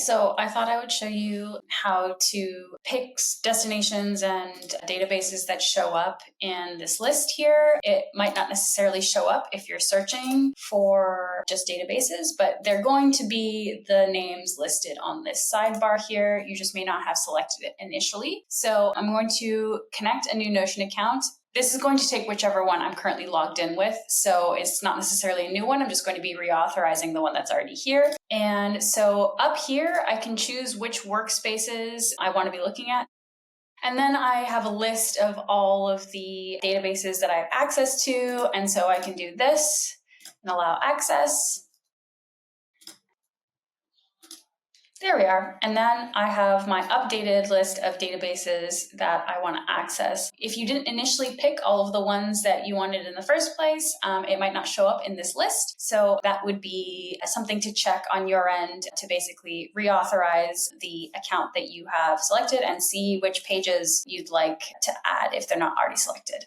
So I thought I would show you how to pick destinations and databases that show up in this list here. It might not necessarily show up if you're searching for just databases, but they're going to be the names listed on this sidebar here. You just may not have selected it initially. So I'm going to connect a new Notion account. This is going to take whichever one I'm currently logged in with. So it's not necessarily a new one. I'm just going to be reauthorizing the one that's already here. And so up here, I can choose which workspaces I want to be looking at. And then I have a list of all of the databases that I have access to. And so I can do this and allow access. There we are. And then I have my updated list of databases that I want to access. If you didn't initially pick all of the ones that you wanted in the first place, it might not show up in this list. So that would be something to check on your end to basically reauthorize the account that you have selected and see which pages you'd like to add if they're not already selected.